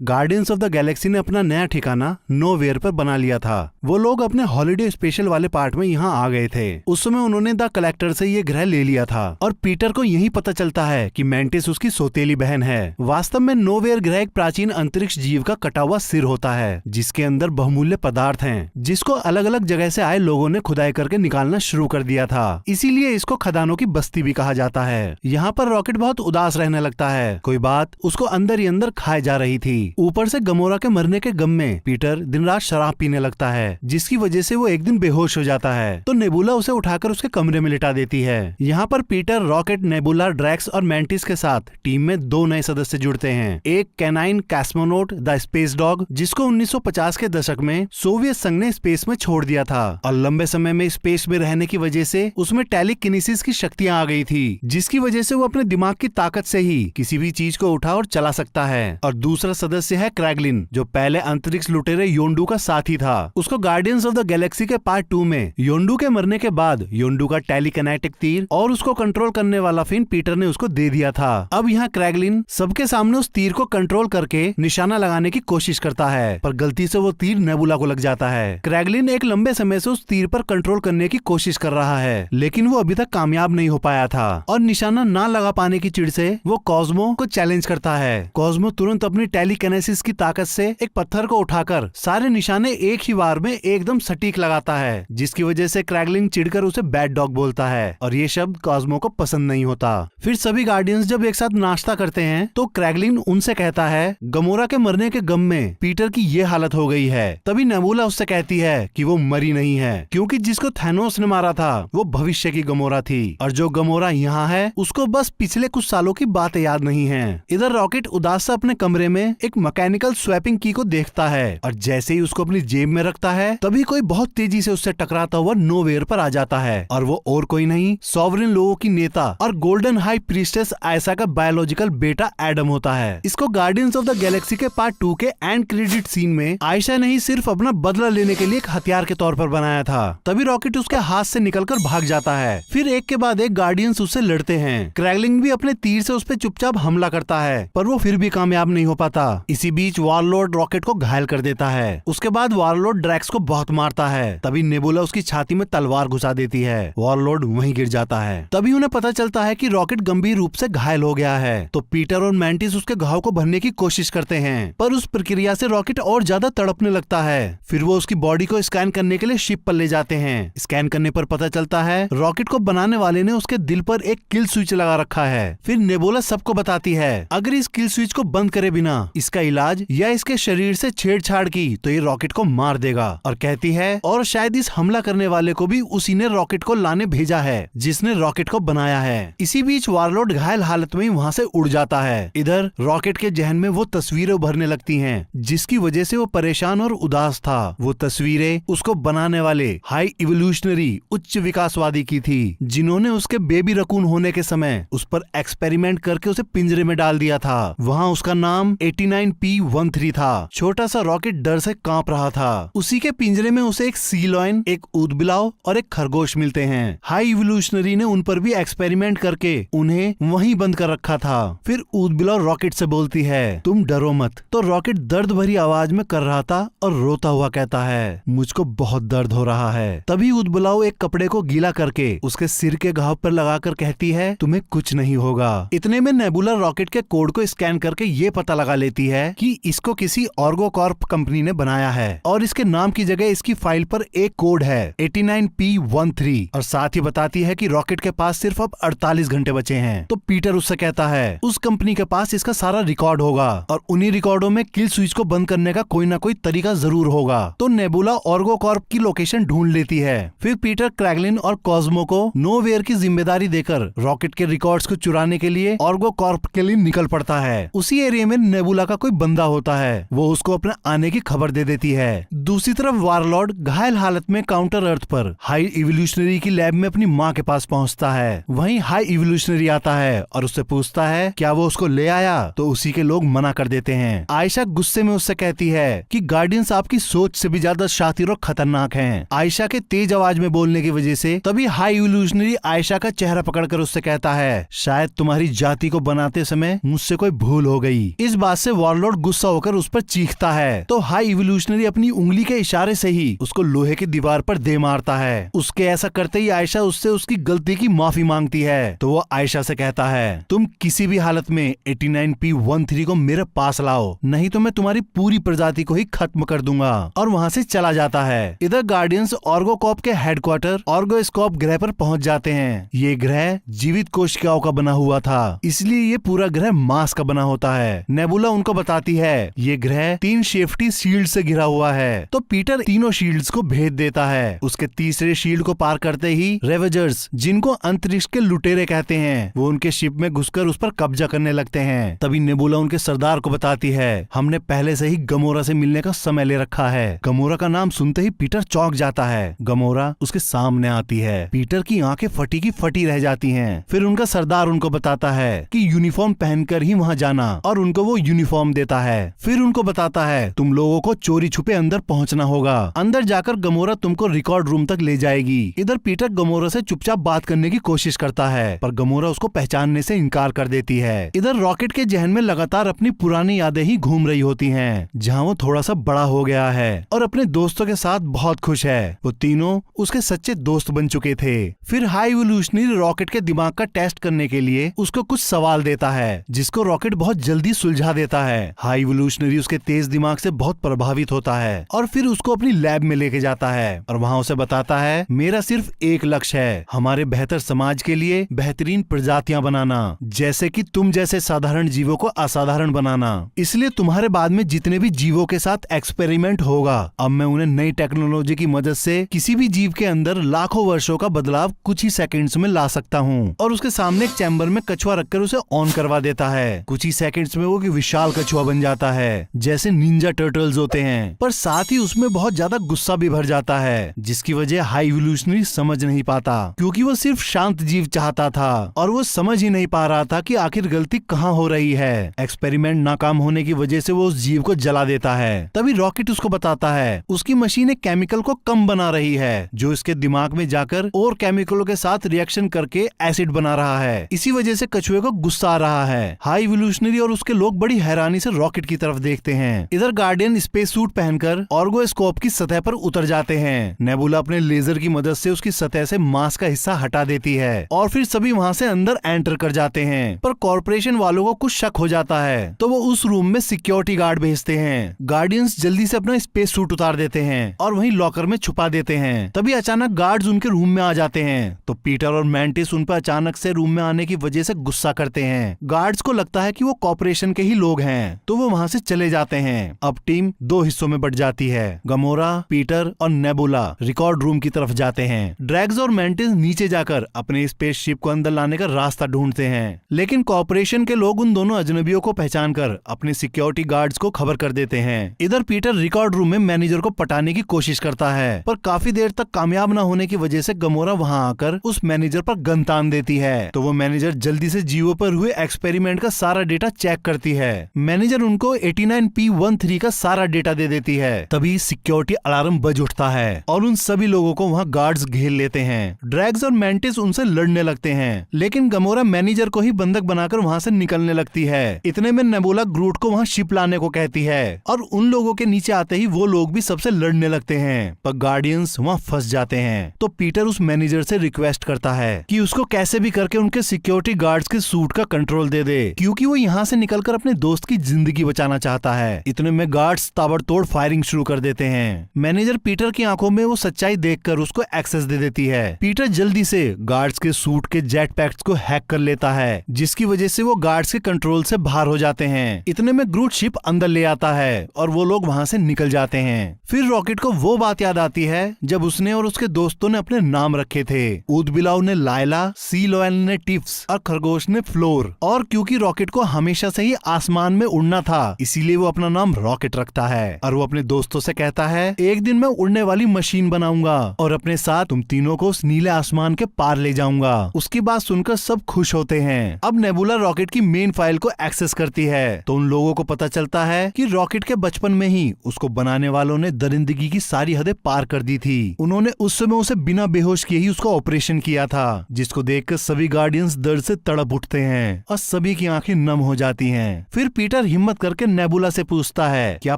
Guardians of the Galaxy ने अपना नया ठिकाना नोवेयर पर बना लिया था। वो लोग अपने हॉलिडे स्पेशल वाले पार्ट में यहाँ आ गए थे। उस समय उन्होंने द कलेक्टर से ये ग्रह ले लिया था और पीटर को यही पता चलता है कि मेंटिस उसकी सौतेली बहन है। वास्तव में नोवेयर ग्रह एक प्राचीन अंतरिक्ष जीव का कटा हुआ सिर होता है जिसके अंदर बहुमूल्य पदार्थ हैं, जिसको अलग अलग जगह से आए लोगों ने खुदाई करके निकालना शुरू कर दिया था। इसीलिए इसको खदानों की बस्ती भी कहा जाता है। यहाँ पर रॉकेट बहुत उदास रहने लगता है। कोई बात उसको अंदर ही अंदर खाए जा रही थी। ऊपर से गमोरा के मरने के गम में पीटर दिन रात शराब पीने लगता है, जिसकी वजह से वो एक दिन बेहोश हो जाता है। तो नेबुला उसे उठाकर उसके कमरे में लिटा देती है। यहाँ पर पीटर, रॉकेट, नेबुला, ड्रैक्स और मेंटिस के साथ टीम में 2 नए सदस्य जुड़ते हैं। एक canine cosmonaut the space dog, जिसको 1950 के दशक में सोवियत संघ ने स्पेस में छोड़ दिया था और लंबे समय में स्पेस में रहने की वजह से उसमें टेलीकिनेसिस की शक्तियां आ गई थी, जिसकी वजह से वो अपने दिमाग की ताकत से ही किसी भी चीज को उठा और चला सकता है। और दूसरा सदस्य है क्रैगलिन, जो पहले अंतरिक्ष लुटेरे योंडू का साथी था। उसको गार्डियंस ऑफ द गैलेक्सी के पार्ट 2 में योंडू के मरने के बाद योंडू का टेलीकिनेटिक तीर और उसको कंट्रोल करने वाला फिन पीटर ने उसको दे दिया था। अब यहाँ क्रैगलिन सबके सामने उस तीर को कंट्रोल करके निशाना लगाने की कोशिश करता है, पर गलती से वो तीर नेबुला को लग जाता है। क्रैगलिन एक लंबे समय से उस तीर पर कंट्रोल करने की कोशिश कर रहा है, लेकिन वो अभी तक कामयाब नहीं हो पाया था और निशाना ना लगा पाने की चिढ़ से वो कॉस्मो को चैलेंज करता है। कॉस्मो तुरंत अपनी टेलीकिनेसिस की ताकत से एक पत्थर को उठाकर सारे निशाने एक ही बार में एकदम सटीक लगाता है, जिसकी वजह से क्रैगलिन चिढ़कर उसे बैड डॉग बोलता है और ये शब्द कॉस्मो को पसंद नहीं होता। फिर सभी गार्डियंस जब एक साथ नाश्ता करते हैं तो क्रैगलिन उनसे कहता है गमोरा के मरने के गम में पीटर की ये हालत हो गई है। तभी नेबुला उससे कहती है कि वो मरी नहीं है, क्योंकि जिसको थैनोस ने मारा था वो भविष्य की गमोरा थी और जो गमोरा यहाँ है उसको बस पिछले कुछ सालों की बातें याद नहीं है। इधर रॉकेट उदास से अपने कमरे में एक मैकेनिकल स्वैपिंग की को देखता है और जैसे ही उसको अपनी जेब में रखता है तभी कोई बहुत तेजी से उससे टकराता हुआ नोवेयर पर आ जाता है और वो और कोई नहीं, सॉवरेन लोगों की नेता और गोल्डन हाई प्रीस्टेस आयशा का बायोलॉजिकल बेटा एडम होता है। इसको गार्डियंस ऑफ द गैलेक्सी के पार्ट 2 के एंड क्रेडिट सीन में आयशा ने ही सिर्फ अपना बदला लेने के लिए एक हथियार के तौर पर बनाया था। तभी रॉकेट उसके हाथ से निकलकर भाग जाता है। फिर एक के बाद एक गार्डियंस उससे लड़ते हैं। क्रैगलिन भी अपने तीर से उस पर चुपचाप हमला करता है, पर वो फिर भी कामयाब नहीं हो पाता। इसी बीच वारलॉर्ड रॉकेट को घायल कर देता है। उसके बाद वारलॉर्ड ड्रैक्स को बहुत मारता है। तभी नेबुला उसकी छाती में तलवार घुसा देती है। वारलॉर्ड वहीं गिर जाता है। तभी उन्हें पता चलता है कि रॉकेट गंभीर रूप से घायल हो गया है। तो पीटर और मेंटिस उसके घाव को भरने की कोशिश करते हैं, पर उस प्रक्रिया से रॉकेट और ज्यादा तड़पने लगता है। फिर वो उसकी बॉडी को स्कैन करने के लिए शिप पर ले जाते हैं। स्कैन करने पर पता चलता है रॉकेट को बनाने वाले ने उसके दिल पर एक किल स्विच लगा रखा है। फिर नेबुला सबको बताती है अगर इस किल स्विच को बंद करे बिना इसका इलाज या इसके शरीर से छेड़छाड़ की तो ये रॉकेट को मार देगा। और कहती है और शायद इस हमला करने वाले को भी उसी ने रॉकेट को लाने भेजा है जिसने रॉकेट को बनाया है। इसी बीच वारलॉर्ड घायल हालत में वहाँ से उड़ जाता है। इधर रॉकेट के जहन में वो तस्वीरें उभरने लगती हैं, जिसकी वजह से वो परेशान और उदास था। वो तस्वीरें उसको बनाने वाले हाई इवोल्यूशनरी उच्च विकासवादी की थी, जिन्होंने उसके बेबी रकून होने के समय उस पर एक्सपेरिमेंट करके उसे पिंजरे में डाल दिया था। वहाँ उसका नाम 89P13 था। छोटा सा रॉकेट डर से कांप रहा था। उसी के पिंजरे में उसे एक सी लॉयन, एक ऊदबिलाव और एक खरगोश मिलते हैं। हाई इवोल्यूशनरी ने उन पर भी एक्सपेरिमेंट करके उन्हें वहीं बंद कर रखा था। फिर ऊदबिलाव रॉकेट से बोलती है तुम डरो मत। तो रॉकेट दर्द भरी आवाज में कर रहा था और रोता हुआ कहता है मुझको बहुत दर्द हो रहा है। तभी ऊदबिलाव एक कपड़े को गीला करके उसके सिर के घाव पर लगाकर कहती है तुम्हें कुछ नहीं होगा। इतने में नेबुला रॉकेट के कोड को स्कैन करके ये पता लगा लेती है कि इसको किसी ऑर्गोकॉर्प कंपनी ने बनाया है और इसके नाम की जगह इसकी फाइल पर एक कोड है 89P13 और साथ ही बताती है कि रॉकेट के पास सिर्फ अब 48 घंटे बचे हैं। तो पीटर उससे कहता है उस कंपनी के पास इसका सारा रिकॉर्ड होगा और उन्हीं रिकॉर्डों में किल स्विच को बंद करने का कोई ना कोई तरीका जरूर होगा। तो नेबुला ऑर्गोकॉर्प की लोकेशन ढूंढ लेती है। फिर पीटर क्रैगलिन और कॉस्मो को नोवेयर की जिम्मेदारी देकर रॉकेट के रिकॉर्ड्स को चुराने के लिए ऑर्गोकॉर्प के लिए निकल पड़ता है। उसी एरिया में नेबुला का कोई बंदा होता है, वो उसको अपने आने की खबर दे देती है। दूसरी तरफ वारलॉर्ड घायल हालत में काउंटर अर्थ पर हाई इवोल्यूशनरी की लैब में अपनी माँ के पास पहुंचता है। वहीं हाई इवोल्यूशनरी आता है और उससे पूछता है क्या वो उसको ले आया, तो उसी के लोग मना कर देते हैं। आयशा गुस्से में उससे कहती है कि गार्डियंस आपकी सोच से भी ज्यादा शातिर और खतरनाक हैं। आयशा के तेज आवाज में बोलने की वजह से तभी हाई इवोल्यूशनरी आयशा का चेहरा पकड़कर उससे कहता है शायद तुम्हारी जाति को बनाते समय मुझसे कोई भूल हो गई। इस बात से वॉरलॉर्ड गुस्सा होकर उस पर चीखता है तो हाई इवोल्यूशनरी अपनी उंगली के इशारे से ही उसको लोहे की दीवार पर दे मारता है। उसके ऐसा करते ही आयशा उससे उसकी गलती की माफी मांगती है तो वो आयशा से कहता है, तुम किसी भी हालत में 89P13 को मेरे पास लाओ, नहीं तो मैं तुम्हारी पूरी प्रजाति को ही खत्म कर दूंगा, और वहाँ से चला जाता है। इधर गार्डियंस ऑर्गोकॉप के हेडक्वार्टर ऑर्गोस्कोप ग्रह पर पहुंच जाते हैं। ये ग्रह जीवित कोशिकाओं का बना हुआ था, इसलिए ये पूरा ग्रह मांस का बना होता है। नेबुला उनको बताती है ये ग्रह 3 सेफ्टी शील्ड से घिरा हुआ है, तो पीटर तीनों शील्ड्स को भेद देता है। उसके तीसरे शील्ड को पार करते ही रेवेजर्स, जिनको अंतरिक्ष के लुटेरे कहते हैं, वो उनके शिप में घुसकर उस पर कब्जा करने लगते हैं। तभी नेबुला उनके सरदार को बताती है, हमने पहले से ही गमोरा से मिलने का समय ले रखा है। गमोरा का नाम सुनते ही पीटर चौंक जाता है। गमोरा उसके सामने आती है। पीटर की आंखें फटी की फटी रह जाती हैं। फिर उनका सरदार उनको बताता है कि यूनिफॉर्म पहनकर ही वहाँ जाना, और उनको वो यूनिफॉर्म देता है। फिर उनको बताता है तुम लोगों को चोरी छुपे अंदर पहुँचना होगा। अंदर जाकर गमोरा तुमको रिकॉर्ड रूम तक ले जाएगी। इधर पीटर गमोरा से चुपचाप बात करने की कोशिश करता है, पर गमोरा उसको पहचानने से इनकार कर देती है। इधर रॉकेट के जहन में लगातार अपनी पुरानी यादें ही घूम रही होती हैं, जहाँ वो थोड़ा सा बड़ा हो गया है और अपने दोस्तों के साथ बहुत खुश है। वो तीनों उसके सच्चे दोस्त बन चुके थे। फिर हाई इवोल्यूशनरी रॉकेट के दिमाग का टेस्ट करने के लिए उसको कुछ सवाल देता है, जिसको रॉकेट बहुत जल्दी सुलझा देता है। हाई इवोल्यूशनरी उसके तेज दिमाग से बहुत प्रभावित होता है और फिर उसको अपनी लैब में लेके जाता है और वहाँ उसे बताता है मेरा सिर्फ एक लक्ष्य है, हमारे बेहतर समाज के लिए बेहतरीन प्रजातियां बनाना, जैसे कि तुम जैसे साधारण जीवों को असाधारण बनाना। इसलिए तुम्हारे बाद में जितने भी जीवों के साथ एक्सपेरिमेंट होगा, अब मैं उन्हें नई टेक्नोलॉजी की मदद से किसी भी जीव के अंदर लाखों वर्षों का बदलाव कुछ ही सेकंड्स में ला सकता हूँ। और उसके सामने एक चैम्बर में कछुआ रखकर उसे ऑन करवा देता है। कुछ ही सेकंड्स में वो विशाल कछुआ बन जाता है, जैसे निंजा टर्टल्स होते हैं, पर साथ ही उसमें बहुत ज्यादा गुस्सा भी भर जाता है, जिसकी वजह हाई इवोल्यूशनरी समझ नहीं पाता, क्योंकि वो सिर्फ शांत जीव चाहता था और वो समझ ही नहीं पा रहा था कि आखिर गलती कहाँ हो रही है। एक्सपेरिमेंट नाकाम होने की वजह से वो उस जीव को जला देता है। तभी रॉकेट उसको बताता है उसकी मशीन एक केमिकल को कम बना रही है, जो इसके दिमाग में जाकर और केमिकलों के साथ रिएक्शन करके एसिड बना रहा है। इसी वजह से कछुए को गुस्सा आ रहा है। हाई इवोल्यूशनरी और उसके लोग बड़ी हैरानी से रॉकेट की तरफ देखते हैं। इधर गार्डियन स्पेस सूट पहनकर ऑर्गोस्कोप की सतह पर उतर जाते हैं। नेबुला अपने लेजर की मदद से उसकी सतह से मांस का हिस्सा हटा देती है और फिर सभी वहाँ से अंदर एंटर कर जाते हैं। पर कॉर्पोरेशन वालों को कुछ शक हो जाता है, तो वो उस रूम में सिक्योरिटी गार्ड भेजते हैं। गार्डियंस जल्दी से अपना स्पेस सूट उतार देते हैं और वहीं लॉकर में छुपा देते हैं। तभी अचानक गार्ड्स उनके रूम में आ जाते हैं, तो पीटर और मैंटिस उन पर अचानक से रूम में आने की वजह से गुस्सा करते हैं। गार्ड्स को लगता है कि वो कॉर्पोरेशन के ही लोग हैं, तो वो वहाँ से चले जाते हैं। अब टीम 2 हिस्सों में बट जाती है। गमोरा, पीटर और नेबुला रिकॉर्ड रूम की तरफ जाते हैं। ड्रैग्स और मैंटिस नीचे जाकर अपने स्पेसशिप को अंदर लाने का रास्ता ढूंढते हैं, लेकिन कॉर्पोरेशन के लोग उन दोनों अजनबियों को पहचान कर अपने सिक्योरिटी गार्ड्स को खबर कर देते हैं। इधर पीटर रिकॉर्ड रूम में मैनेजर को पटाने की कोशिश करता है, पर काफी देर तक कामयाब न होने की वजह से गमोरा वहां आकर उस मैनेजर पर गन तान देती है। तो वो मैनेजर जल्दी से जीवों पर हुए एक्सपेरिमेंट का सारा डेटा चेक करती है। मैनेजर उनको 89P13 का सारा डेटा दे देती है। तभी सिक्योरिटी अलार्म बज उठता है और उन सभी लोगों को वहाँ गार्ड्स घेर लेते हैं। ड्रैग्स और मैंटिस उनसे लड़ने लगते हैं, लेकिन गमोरा मैनेजर को ही बंधक बनाकर वहाँ से निकलने लगती है। इतने में नेबुला ग्रूट को वहाँ शिप लाने को कहती है और उन लोगों के नीचे आते ही वो लोग भी सबसे लड़ने लगते हैं, पर गार्डियंस वहाँ फंस जाते हैं। तो पीटर उस मैनेजर से रिक्वेस्ट करता है कि उसको कैसे भी करके उनके सिक्योरिटी गार्ड्स के सूट का कंट्रोल दे दे, क्योंकि वो यहाँ से निकलकर अपने दोस्त की जिंदगी बचाना चाहता है। इतने में गार्ड्स ताबड़तोड़ फायरिंग शुरू कर देते हैं। मैनेजर पीटर की आंखों में वो सच्चाई देखकर उसको एक्सेस दे देती है। पीटर जल्दी से गार्ड्स के सूट के जेट पैक्स को हैक कर लेता है, जिसकी वजह से वो गार्ड्स के कंट्रोल से बाहर हो जाते हैं। इतने में ग्रूट शिप अंदर ले आता है और वो लोग वहाँ से निकल जाते हैं। फिर रॉकेट को वो बात याद आती है जब उसने और उसके दोस्तों ने अपने नाम रखे थे। ऊदबिलाव ने लायला, सी लोयल ने टिप्स और खरगोश ने फ्लोर। और क्योंकि रॉकेट को हमेशा से ही आसमान में उड़ना था, इसीलिए वो अपना नाम रॉकेट रखता है और वो अपने दोस्तों से कहता है एक दिन मैं उड़ने वाली मशीन बनाऊंगा और अपने साथ तुम तीनों को उस नीले आसमान के पार ले जाऊंगा। उसकी बात सुनकर सब खुश होते हैं। अब नेबुला रॉकेट की मेन फाइल को एक्सेस करती है, तो उन लोगों को पता चलता है कि रॉकेट के बचपन में ही उसको बनाने वालों ने दरिंदगी की सारी हदें पार कर दी थी। उन्होंने उस समय उसे बिना बेहोश किए ही उसका ऑपरेशन किया था, जिसको देखकर सभी गार्डियंस दर्द से तड़प उठते हैं और सभी की आंखें नम हो जाती हैं। फिर पीटर पीटर हिम्मत करके नेबुला से पूछता है, क्या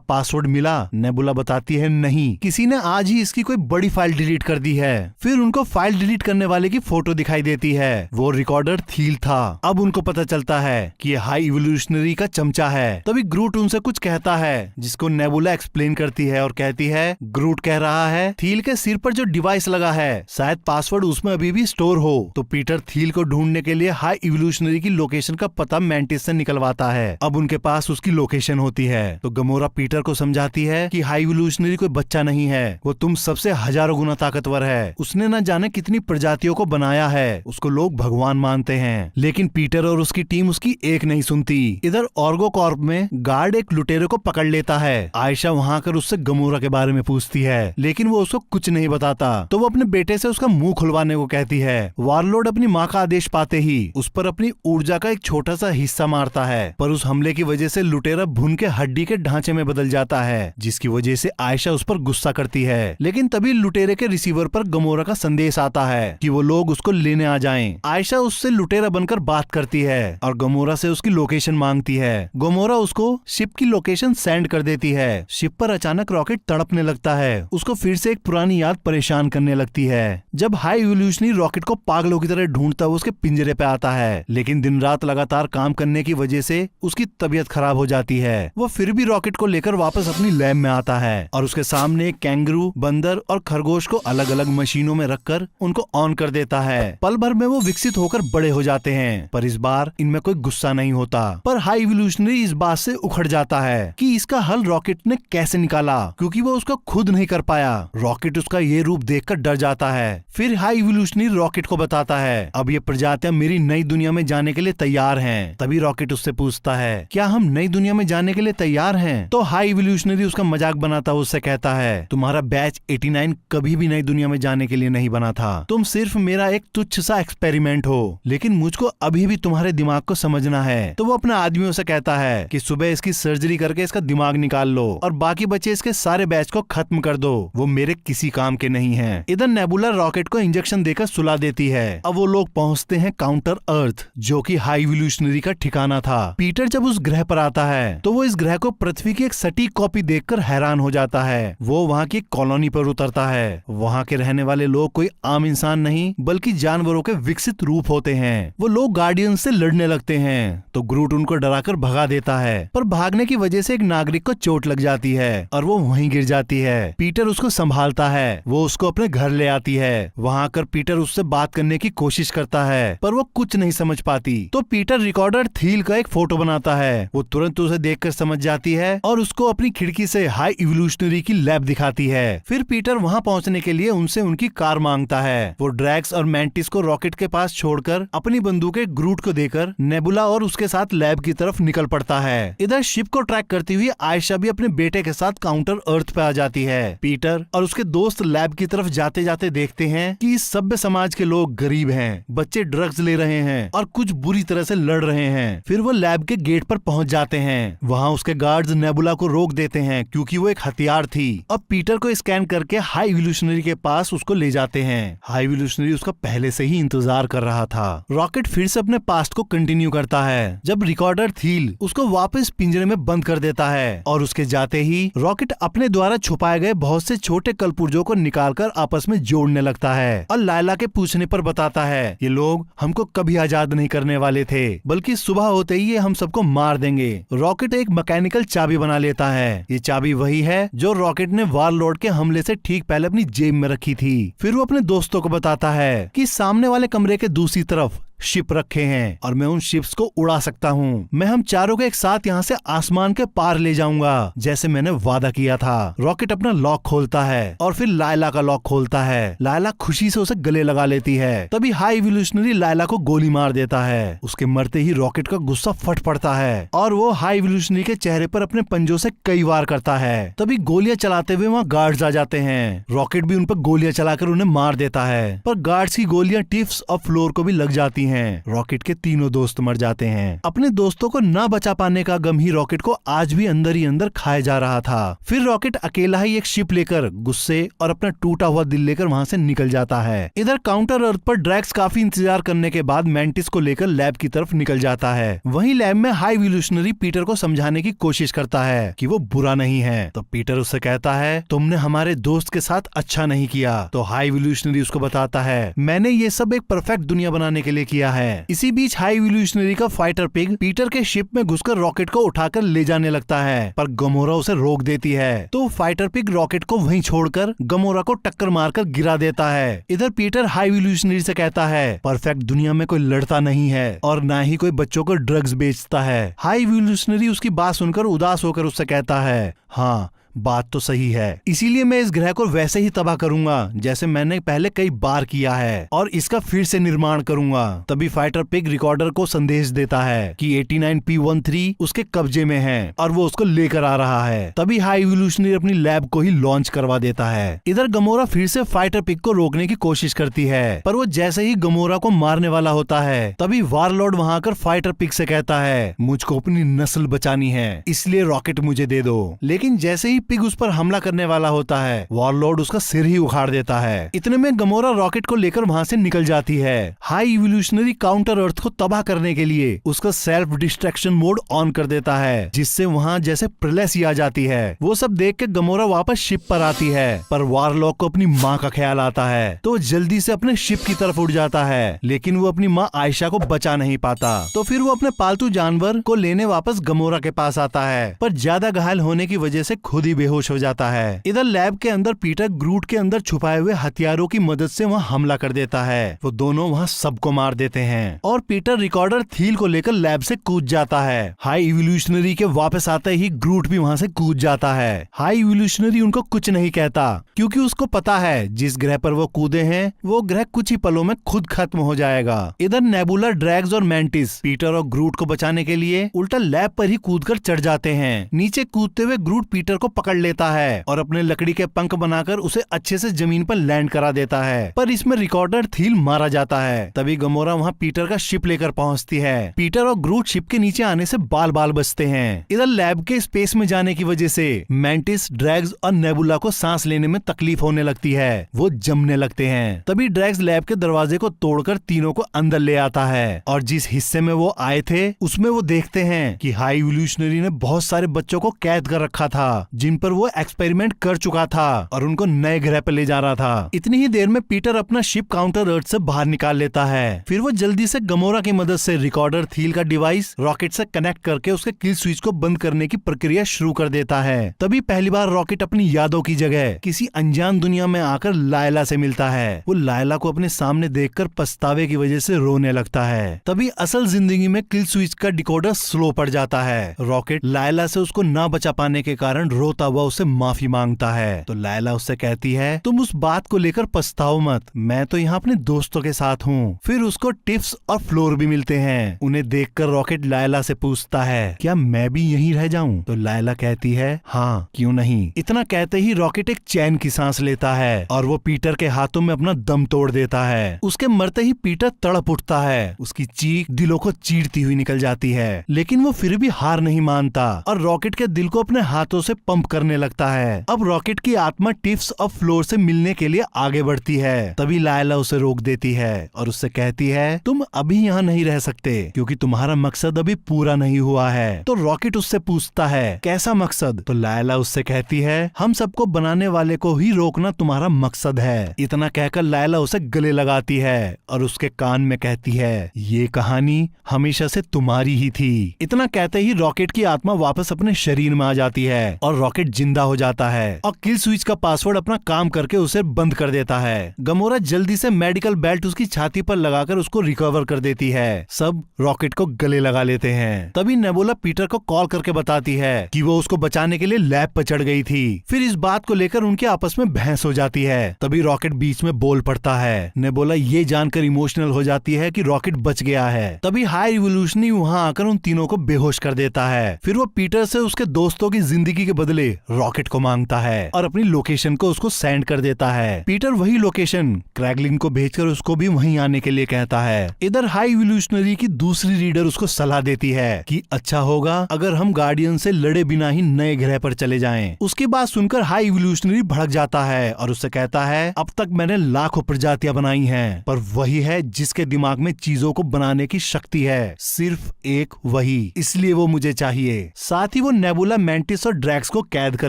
पासवर्ड मिला? नेबुला बताती है, नहीं, किसी ने आज ही इसकी कोई बड़ी फाइल डिलीट कर दी है। फिर उनको फाइल डिलीट करने वाले की फोटो दिखाई देती है। वो रिकॉर्डर थील था। अब उनको पता चलता है कि ये हाई इवोल्यूशनरी का चमचा है। तभी ग्रूट उनसे कुछ कहता है, जिसको नेबुला एक्सप्लेन करती है और कहती है, ग्रूट कह रहा है थील के सिर पर जो डिवाइस लगा है शायद पासवर्ड उसमें अभी भी स्टोर हो। तो पीटर थील को ढूंढने के लिए हाई इवोल्यूशनरी की लोकेशन का पता मैंटिस से निकलवाता है। अब उनके पास उसकी लोकेशन होती है। तो गमोरा पीटर को समझाती है कि हाई इवोल्यूशनरी कोई बच्चा नहीं है, वो तुम सबसे हजारों गुना ताकतवर है। उसने न जाने कितनी प्रजातियों को बनाया है, उसको लोग भगवान मानते हैं। लेकिन पीटर और उसकी टीम उसकी एक नहीं सुनती। इधर ऑर्गो कॉर्प में गार्ड एक लुटेरे को पकड़ लेता है। आयशा वहाँ आकर उससे गमोरा के बारे में पूछती है, लेकिन वो उसको कुछ नहीं बताता। तो वो अपने बेटे से उसका मुंह खुलवाने को कहती है। वारलॉर्ड अपनी माँ का आदेश पाते ही उस पर अपनी ऊर्जा का एक छोटा सा हिस्सा मारता है, पर उस हमले की वजह से लुटेरा भुन के हड्डी के ढांचे में बदल जाता है, जिसकी वजह से आयशा उस पर गुस्सा करती है। लेकिन तभी लुटेरे के रिसीवर पर गमोरा का संदेश आता है कि वो लोग उसको लेने आ जाएं। आयशा उससे लुटेरा बनकर बात करती है और गमोरा से उसकी लोकेशन मांगती है। गमोरा उसको शिप की लोकेशन सेंड कर देती है। शिप पर अचानक रॉकेट तड़पने लगता है। उसको फिर से एक पुरानी याद परेशान करने लगती है। जब हाई इवोल्यूशनरी रॉकेट को पागलों की तरह ढूंढता हुआ उसके पिंजरे पे आता है, लेकिन दिन रात लगातार काम करने की वजह से उसकी तबीयत खराब हो जाती है। वो फिर भी रॉकेट को लेकर वापस अपनी लैब में आता है और उसके सामने एक कैंगरू, बंदर और खरगोश को अलग अलग मशीनों में रखकर उनको ऑन कर देता है। पल भर में वो विकसित होकर बड़े हो जाते हैं, पर इस बार इनमें कोई गुस्सा नहीं होता। पर हाई इवोल्यूशनरी इस बात से उखड़ जाता है कि इसका हल रॉकेट ने कैसे निकाला, क्योंकि वो उसको खुद नहीं कर पाया। रॉकेट उसका ये रूप देखकर डर जाता है। फिर हाई इवोल्यूशनरी रॉकेट को बताता है, अब ये प्रजातियां मेरी नई दुनिया में जाने के लिए तैयार हैं। तभी रॉकेट उससे पूछता है, क्या हम नई दुनिया में जाने के लिए तैयार हैं? तो हाई इवोल्यूशनरी उसका मजाक बनाता हुआ उससे कहता है, तुम्हारा बैच 89 कभी भी नई दुनिया में जाने के लिए नहीं बना था। तुम सिर्फ मेरा एक तुच्छ सा एक्सपेरिमेंट हो, लेकिन मुझको अभी भी तुम्हारे दिमाग को समझना है। तो वो अपने आदमियों से कहता है कि सुबह इसकी सर्जरी करके इसका दिमाग निकाल लो और बाकी बचे इसके सारे बैच को खत्म कर दो, वो मेरे किसी काम के नहीं है। इधर नेबुला रॉकेट को इंजेक्शन देकर सुला देती है। अब वो लोग पहुंचते हैं काउंटर अर्थ, जो कि हाई इवोल्यूशनरी का ठिकाना था। पीटर जब उस ग्रह पर आता है तो वो इस ग्रह को पृथ्वी की एक सटीक कॉपी देखकर हैरान हो जाता है। वो वहाँ की कॉलोनी पर उतरता है। वहाँ के रहने वाले लोग कोई आम इंसान नहीं बल्कि जानवरों के विकसित रूप होते हैं। वो लोग गार्डियन से लड़ने लगते हैं तो ग्रूट उनको डराकर भगा देता है, पर भागने की वजह से एक नागरिक को चोट लग जाती है और वो वहीं गिर जाती है। पीटर उसको संभालता है। वो उसको अपने घर ले आती है। वहाँ आकर पीटर उससे बात करने की कोशिश करता है, पर वो कुछ नहीं समझ पाती। तो पीटर रिकॉर्डर थील का एक फोटो बनाता है। वो तुरंत उसे देखकर समझ जाती है और उसको अपनी खिड़की से हाई इवोल्यूशनरी की लैब दिखाती है। फिर पीटर वहाँ पहुँचने के लिए उनसे उनकी कार मांगता है। वो ड्रैक्स और मैंटिस को रॉकेट के पास छोड़कर अपनी बंदूकें ग्रूट को देकर नेबुला और उसके साथ लैब की तरफ निकल पड़ता है। इधर शिप को ट्रैक करती हुई आयशा भी अपने बेटे के साथ काउंटर अर्थ पे आ जाती है। पीटर और उसके दोस्त लैब की तरफ जाते जाते देखते हैं कि इस सभ्य समाज के लोग गरीब हैं, बच्चे ड्रग्स ले रहे हैं और कुछ बुरी तरह से लड़ रहे हैं। फिर वो लैब के गेट पर पहुंच जाते हैं। वहाँ उसके गार्ड्स नेबुला को रोक देते हैं क्योंकि वो एक हथियार थी। अब पीटर को स्कैन करके हाई इवोल्यूशनरी के पास उसको ले जाते हैं। हाई इवोल्यूशनरी उसका पहले से ही इंतजार कर रहा था। रॉकेट फिर से अपने पास्ट को कंटिन्यू करता है जब रिकॉर्डर थील उसको वापस पिंजरे में बंद कर देता है और उसके जाते ही रॉकेट अपने द्वारा छुपाए गए बहुत से छोटे कलपुर्जों को निकालकर आपस में जोड़ने लगता है और लायला के पूछने पर बताता है, ये लोग हमको कभी आजाद नहीं करने वाले थे, बल्कि सुबह होते ही ये हम सबको मार देंगे। रॉकेट एक मैकेनिकल चाबी बना लेता है। ये चाबी वही है जो रॉकेट ने वारलॉर्ड के हमले से ठीक पहले अपनी जेब में रखी थी। फिर वो अपने दोस्तों को बताता है कि सामने वाले कमरे के दूसरी तरफ शिप रखे हैं और मैं उन शिप्स को उड़ा सकता हूँ। मैं हम चारों को एक साथ यहाँ से आसमान के पार ले जाऊंगा जैसे मैंने वादा किया था। रॉकेट अपना लॉक खोलता है और फिर लायला का लॉक खोलता है। लायला खुशी से उसे गले लगा लेती है। तभी हाई इवोल्यूशनरी लायला को गोली मार देता है। उसके मरते ही रॉकेट का गुस्सा फट पड़ता है और वो हाई इवोल्यूशनरी के चेहरे पर अपने पंजों से कई वार करता है। तभी गोलियां चलाते हुए वहाँ गार्ड्स आ जाते हैं। रॉकेट भी उन पर गोलियां चलाकर उन्हें मार देता है, पर गार्ड्स की गोलियां टिप्स और फ्लोर को भी लग जाती हैं। रॉकेट के तीनों दोस्त मर जाते हैं। अपने दोस्तों को न बचा पाने का गम ही रॉकेट को आज भी अंदर ही अंदर खाए जा रहा था। फिर रॉकेट अकेला ही एक शिप लेकर गुस्से और अपना टूटा हुआ दिल लेकर वहाँ से निकल जाता है। इधर काउंटर अर्थ पर ड्रैक्स काफी इंतजार करने के बाद मैंटिस को लेकर लैब की तरफ निकल जाता है। वहीं लैब में हाई इवोल्यूशनरी पीटर को समझाने की कोशिश करता है कि वो बुरा नहीं है। तो पीटर उससे कहता है तुमने हमारे दोस्त के साथ अच्छा नहीं किया। तो हाई इवोल्यूशनरी उसको बताता है मैंने ये सब एक परफेक्ट दुनिया बनाने के लिए किया है। इसी बीच हाई इवोल्यूशनरी का फाइटर पिग पीटर के शिप में घुसकर रॉकेट को उठाकर ले जाने लगता है, पर गमोरा उसे रोक देती है। तो फाइटर पिग रॉकेट को वहीं छोड़कर गमोरा को टक्कर मारकर गिरा देता है। इधर पीटर हाई इवोल्यूशनरी से कहता है परफेक्ट दुनिया में कोई लड़ता नहीं है और ना ही कोई बच्चों को ड्रग्स बेचता है। हाई इवोल्यूशनरी उसकी बात सुनकर उदास होकर उससे कहता है हाँ बात तो सही है, इसीलिए मैं इस ग्रह को वैसे ही तबाह करूंगा जैसे मैंने पहले कई बार किया है और इसका फिर से निर्माण करूंगा। तभी फाइटर पिग रिकॉर्डर को संदेश देता है कि 89P13 उसके कब्जे में है और वो उसको लेकर आ रहा है। तभी हाई इवोल्यूशनरी अपनी लैब को ही लॉन्च करवा देता है। इधर गमोरा फिर से फाइटर पिग को रोकने की कोशिश करती है, पर वो जैसे ही गमोरा को मारने वाला होता है तभी वारलॉर्ड वहां आकर फाइटर पिग से कहता है मुझको अपनी नस्ल बचानी है, इसलिए रॉकेट मुझे दे दो। लेकिन जैसे ही पिग उस पर हमला करने वाला होता है वारलॉर्ड उसका सिर ही उखाड़ देता है। इतने में गमोरा रॉकेट को लेकर वहां से निकल जाती है। हाई इवोल्यूशनरी काउंटर अर्थ को तबाह करने के लिए उसका सेल्फ डिस्ट्रैक्शन मोड ऑन कर देता है, जिससे वहां जैसे प्रलय सी आ जाती है। वो सब देख के गमोरा वापस शिप पर आती है, पर वारलॉक को अपनी माँ का ख्याल आता है तो जल्दी से अपने शिप की तरफ उड़ जाता है, लेकिन वो अपनी माँ आयशा को बचा नहीं पाता। तो फिर वो अपने पालतू जानवर को लेने वापस गमोरा के पास आता है, पर ज्यादा घायल होने की वजह से खुद ही बेहोश हो जाता है। इधर लैब के अंदर पीटर ग्रूट के अंदर छुपाए हुए हथियारों की मदद से वहाँ हमला कर देता है। वो दोनों वहाँ सबको मार देते हैं और पीटर रिकॉर्डर थील को लेकर लैब से कूद जाता है। हाई इवोल्यूशनरी के वापस आते ही ग्रूट भी वहाँ से कूद जाता है। हाई इवोल्यूशनरी उनको कुछ नहीं कहता क्योंकि उसको पता है जिस ग्रह पर वो कूदे हैं वो ग्रह कुछ ही पलों में खुद खत्म हो जाएगा। इधर नेबुला, ड्रैग्स और मैंटिस पीटर और ग्रूट को बचाने के लिए उल्टा लैब पर ही कूदकर चढ़ जाते हैं। नीचे कूदते हुए ग्रूट पीटर को पकड़ लेता है और अपने लकड़ी के पंख बनाकर उसे अच्छे से जमीन पर लैंड करा देता है, पर इसमें रिकॉर्डर थील मारा जाता है। तभी गमोरा वहाँ पीटर का शिप लेकर पहुँचती है। पीटर और ग्रूट शिप के नीचे आने से बाल बाल बचते हैं। इधर लैब के स्पेस में जाने की वजह से मैंटिस, ड्रैग्स और नेबुला को सांस लेने में तकलीफ होने लगती है, वो जमने लगते हैं। तभी ड्रैग्स लैब के दरवाजे को तोड़कर तीनों को अंदर ले आता है और जिस हिस्से में वो आए थे उसमें वो देखते हैं कि हाई इवोल्यूशनरी ने बहुत सारे बच्चों को कैद कर रखा था जिन पर वो एक्सपेरिमेंट कर चुका था और उनको नए ग्रह पर ले जा रहा था। इतनी ही देर में पीटर अपना शिप काउंटर अर्थ से बाहर निकाल लेता है। फिर वो जल्दी से गमोरा की मदद से रिकॉर्डर थील का डिवाइस रॉकेट से कनेक्ट करके उसके किल स्विच को बंद करने की प्रक्रिया शुरू कर देता है। तभी पहली बार रॉकेट अपनी यादों की जगह किसी अनजान दुनिया में आकर लायला से मिलता है। वो लायला को अपने सामने देखकर पछतावे की वजह से रोने लगता है। तभी असल जिंदगी में किल स्विच का डिकोडर स्लो पड़ जाता है। रॉकेट लायला से उसको ना बचा पाने के कारण रोता हुआ उससे माफी मांगता है। तो लायला उससे कहती है तुम उस बात को लेकर पछताओ मत, मैं तो यहाँ अपने दोस्तों के साथ हूँ। फिर उसको टिप्स और फ्लोर भी मिलते हैं। उन्हें देखकर रॉकेट लायला से पूछता है क्या मैं भी यहीं रह जाऊँ? तो लायला कहती है हाँ क्यों नहीं। इतना कहते ही रॉकेट एक चैन की सांस लेता है और वो पीटर के हाथों में अपना दम तोड़ देता है। उसके मरते ही पीटर तड़प उठता है, उसकी चीख दिलों को चीरती हुई निकल जाती है, लेकिन वो फिर भी हार नहीं मानता और रॉकेट के दिल को अपने हाथों से पंप करने लगता है। अब रॉकेट की आत्मा टिप्स और फ्लोर से मिलने के लिए आगे बढ़ती है। तभी लायला उसे रोक देती है और उससे कहती है तुम अभी यहाँ नहीं रह सकते क्योंकि तुम्हारा मकसद अभी पूरा नहीं हुआ है। तो रॉकेट उससे पूछता है कैसा मकसद? तो लायला उससे कहती है हम सबको बनाने वाले को ही रोकना तुम्हारा मकसद है। इतना कहकर लायला उसे गले लगाती है और उसके कान में कहती है ये कहानी हमेशा से तुम्हारी ही थी। इतना कहते ही रॉकेट की आत्मा वापस अपने शरीर में आ जाती है और रॉकेट जिंदा हो जाता है और किल स्विच का पासवर्ड अपना काम करके उसे बंद कर देता है। गमोरा जल्दी से मेडिकल बेल्ट उसकी छाती पर लगाकर उसको रिकवर कर देती है। सब रॉकेट को गले लगा लेते हैं। तभी नेबुला पीटर को कॉल करके बताती है कि वो उसको बचाने के लिए लैब पर चढ़ गई थी। फिर इस बात को लेकर उनके आपस में बहस हो जाती है। तभी रॉकेट बीच में बोल पड़ता है। नेबुला ये जानकर इमोशनल हो जाती है कि रॉकेट बच गया है। तभी हाई रिवोल्यूशनरी वहाँ आकर उन तीनों को बेहोश कर देता है। फिर वो पीटर से उसके दोस्तों की जिंदगी के बदले बदले रॉकेट को मांगता है और अपनी लोकेशन को उसको सेंड कर देता है। पीटर वही लोकेशन क्रैगलिन को भेजकर उसको भी वहीं आने के लिए कहता है। इधर हाई इवोल्यूशनरी की दूसरी रीडर उसको सलाह देती है कि अच्छा होगा अगर हम गार्डियन से लड़े बिना ही नए ग्रह पर चले जाएं। उसकी बात सुनकर हाई इवोल्यूशनरी भड़क जाता है और उससे कहता है अब तक मैंने लाखों प्रजातियां बनाई हैं, पर वही है जिसके दिमाग में चीजों को बनाने की शक्ति है, सिर्फ एक वही, इसलिए वो मुझे चाहिए। साथ ही वो नेबुला, मेंटिस और ड्रैक्स को कैद कर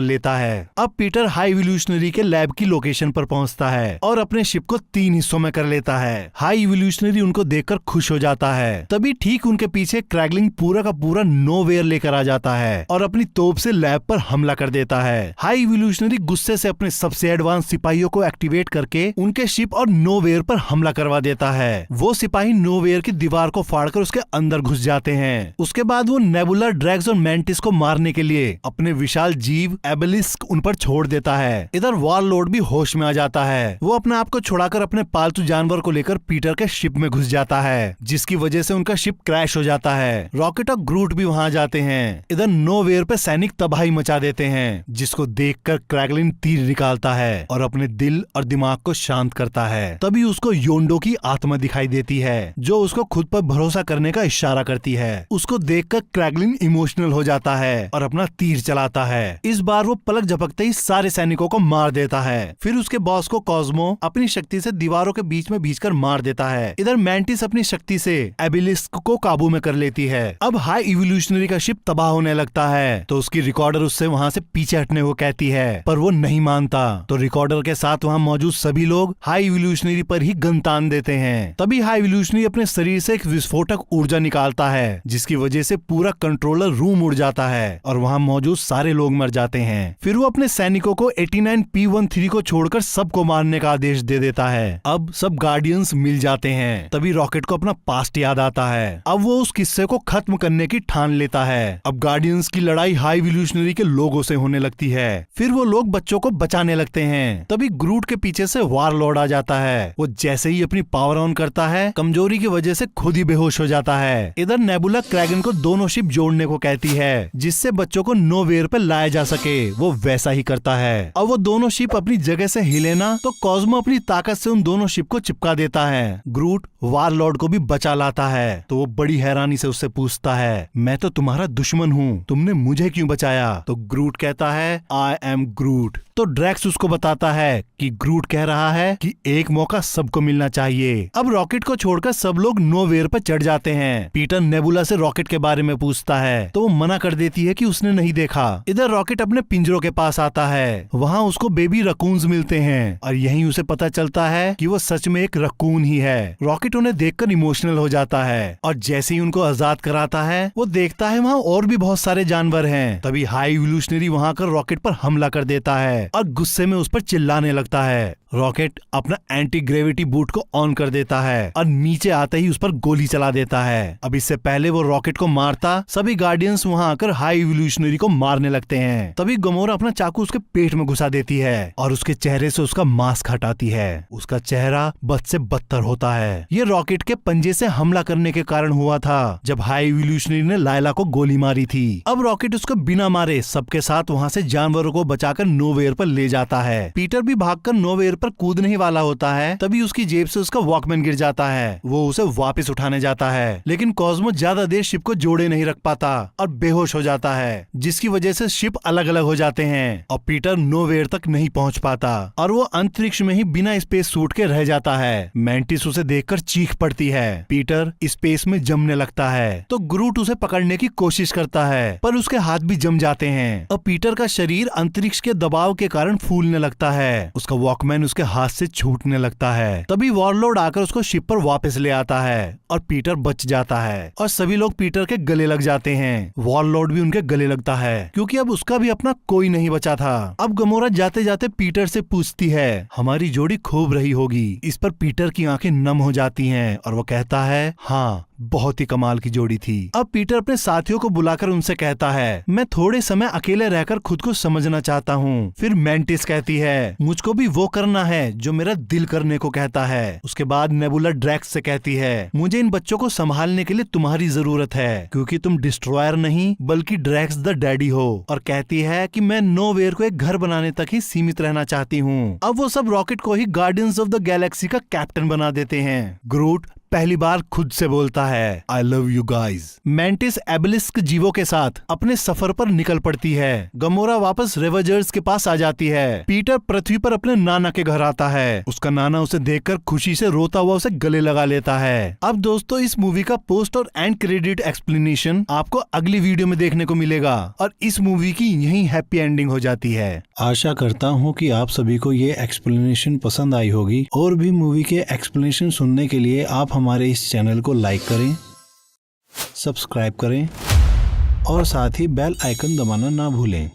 लेता है। अब पीटर हाई इवोल्यूशनरी के लैब की लोकेशन पर पहुंचता है और अपने शिप को 3 हिस्सों में कर लेता है। हाई इवोल्यूशनरी उनको देखकर खुश हो जाता है। तभी ठीक उनके पीछे क्रैगलिन पूरा का पूरा नोवेयर लेकर आ जाता है और अपनी तोप से लैब पर हमला कर देता है। हाई इवोल्यूशनरी गुस्से से अपने सबसे एडवांस सिपाहियों को एक्टिवेट करके उनके शिप और नोवेयर पर हमला करवा देता है। वो सिपाही नोवेयर की दीवार को फाड़कर उसके अंदर घुस जाते हैं। उसके बाद वो नेबुला, ड्रैग्स और मेंटिस को मारने के लिए अपने विशाल जीव एबेलिस्क उन पर छोड़ देता है। इधर वॉरलॉर्ड भी होश में आ जाता है। वो अपने आप को छुड़ाकर अपने पालतू जानवर को लेकर पीटर के शिप में घुस जाता है, जिसकी वजह से उनका शिप क्रैश हो जाता है। रॉकेट और ग्रूट भी वहां जाते हैं। इधर नोवेयर पे सैनिक तबाही मचा देते हैं, जिसको देखकर क्रैगलिन तीर निकालता है और अपने दिल और दिमाग को शांत करता है। तभी उसको योंडो की आत्मा दिखाई देती है, जो उसको खुद पर भरोसा करने का इशारा करती है। उसको देखकर क्रैगलिन इमोशनल हो जाता है और अपना तीर चलाता है। इस बार वो पलक झपकते ही सारे सैनिकों को मार देता है। फिर उसके बॉस को कॉस्मो अपनी शक्ति से दीवारों के बीच में भींचकर मार देता है। इधर मेंटिस अपनी शक्ति से एबेलिस्क को काबू में कर लेती है। अब हाई इवोल्यूशनरी का शिप तबाह होने लगता है, तो उसकी रिकॉर्डर उससे वहाँ से पीछे हटने को कहती है, पर वो नहीं मानता। तो रिकॉर्डर के साथ वहाँ मौजूद सभी लोग हाई इवोल्यूशनरी पर ही गन तान देते हैं। तभी हाई इवोल्यूशनरी अपने शरीर से एक विस्फोटक ऊर्जा निकालता है, जिसकी वजह से पूरा कंट्रोलर रूम उड़ जाता है और वहाँ मौजूद सारे लोग मर जाते हैं। फिर वो अपने सैनिकों को 89P13 को छोड़कर सबको मारने का आदेश दे देता है। अब सब गार्डियंस मिल जाते हैं। तभी रॉकेट को अपना पास्ट याद आता है। अब वो उस किस्से को खत्म करने की ठान लेता है। अब गार्डियंस की लड़ाई हाई इवोल्यूशनरी के लोगों से होने लगती है। फिर वो लोग बच्चों को बचाने लगते हैं। तभी ग्रूट के पीछे से वॉरलॉर्ड आ जाता है। वो जैसे ही अपनी पावर ऑन करता है, कमजोरी की वजह से खुद ही बेहोश हो जाता है। इधर नेबुला क्रैगन को दोनों शिप जोड़ने को कहती है, जिससे बच्चों को नोवेयर पर लाया जा सके। वो वैसा ही करता है। अब वो दोनों शिप अपनी जगह से हिले ना, तो कॉस्मो अपनी ताकत से उन दोनों शिप को चिपका देता है। ग्रूट वॉरलॉर्ड को भी बचा लाता है, तो वो बड़ी हैरानी से उससे पूछता है, मैं तो तुम्हारा दुश्मन हूँ, तुमने मुझे क्यों बचाया? तो ग्रूट कहता है, आई एम ग्रूट। तो ड्रैक्स उसको बताता है कि ग्रूट कह रहा है कि एक मौका सबको मिलना चाहिए। अब रॉकेट को छोड़कर सब लोग नोवेयर पर चढ़ जाते हैं। पीटर नेबुला से रॉकेट के बारे में पूछता है, तो वो मना कर देती है कि उसने नहीं देखा। इधर रॉकेट अपने पिंजरों के पास आता है। वहाँ उसको बेबी रकून्स मिलते हैं और यहीं उसे पता चलता है कि वो सच में एक रकून ही है। रॉकेट उन्हें देखकर इमोशनल हो जाता है और जैसे ही उनको आजाद कराता है, वो देखता है वहाँ और भी बहुत सारे जानवर हैं। तभी हाई इवोल्यूशनरी वहाँ आकर रॉकेट पर हमला कर देता है और गुस्से में उस पर चिल्लाने लगता है। रॉकेट अपना एंटी ग्रेविटी बूट को ऑन कर देता है और नीचे आते ही उस पर गोली चला देता है। अब इससे पहले वो रॉकेट को मारता, सभी गार्डियंस वहाँ आकर हाई इवोल्यूशनरी को मारने लगते हैं। तभी गमोरा अपना चाकू उसके पेट में घुसा देती है और उसके चेहरे से उसका मास्क हटाती है। उसका चेहरा बद से बदतर होता है। ये रॉकेट के पंजे से हमला करने के कारण हुआ था, जब हाई इवोल्यूशनरी ने लायला को गोली मारी थी। अब रॉकेट उसको बिना मारे सबके साथ वहाँ से जानवरों को बचाकर नोवेयर पर ले जाता है। पीटर भी भागकर नोवेयर पर कूदने ही वाला होता है, तभी उसकी जेब से उसका वॉकमैन गिर जाता है। वो उसे वापस उठाने जाता है, लेकिन कॉस्मो ज्यादा देर शिप को जोड़े नहीं रख पाता और बेहोश हो जाता है, जिसकी वजह से शिप अलग अलग हो जाते हैं और पीटर नोवेयर तक नहीं पहुंच पाता और वो अंतरिक्ष में ही बिना स्पेस सूट के रह जाता है। मेंटिस उसे देखकर चीख पड़ती है। पीटर स्पेस में जमने लगता है, तो ग्रूट उसे पकड़ने की कोशिश करता है, पर उसके हाथ भी जम जाते हैं और पीटर का शरीर अंतरिक्ष के दबाव के कारण फूलने लगता है। उसका वॉकमैन उसके हाथ से छूटने लगता है। तभी वॉरलॉर्ड आकर उसको शिप पर वापस ले आता है और पीटर बच जाता है और सभी लोग पीटर के गले लग जाते हैं। वॉरलॉर्ड भी उनके गले लगता है, क्योंकि अब उसका भी अपना कोई नहीं बचा था। अब गमोरा जाते जाते पीटर से पूछती है, हमारी जोड़ी खूब रही होगी। इस पर पीटर की आंखें नम हो जाती हैं और वो कहता है, हाँ बहुत ही कमाल की जोड़ी थी। अब पीटर अपने साथियों को बुलाकर उनसे कहता है, मैं थोड़े समय अकेले रहकर खुद को समझना चाहता हूँ। फिर मैंटिस कहती है, मुझको भी वो करना है जो मेरा दिल करने को कहता है। उसके बाद नेबुला ड्रैक्स से कहती है, मुझे इन बच्चों को संभालने के लिए तुम्हारी जरूरत है, क्योंकि तुम डिस्ट्रॉयर नहीं बल्कि ड्रैक्स द डैडी हो। और कहती है कि मैं नोवेयर को एक घर बनाने तक ही सीमित रहना चाहती हूँ। अब वो सब रॉकेट को ही गार्डियंस ऑफ द गैलेक्सी का कैप्टन बना देते हैं। ग्रूट पहली बार खुद से बोलता है, I love you guys. Mantis एबेलिस्क जीवों के साथ अपने सफर पर निकल पड़ती है। गमोरा वापस रेवेंजर्स के पास आ जाती है। पीटर पृथ्वी पर अपने नाना के घर आता है। उसका नाना उसे देखकर खुशी से रोता हुआ उसे गले लगा लेता है। अब दोस्तों इस मूवी का पोस्ट और एंड क्रेडिट एक्सप्लेनेशन आपको अगली वीडियो में देखने को मिलेगा और इस मूवी की यही हैप्पी एंडिंग हो जाती है। आशा करता हूँ कि आप सभी को ये एक्सप्लेनेशन पसंद आई होगी। और भी मूवी के एक्सप्लेनेशन सुनने के लिए आप हमारे इस चैनल को लाइक करें, सब्सक्राइब करें और साथ ही बेल आइकन दबाना ना भूलें।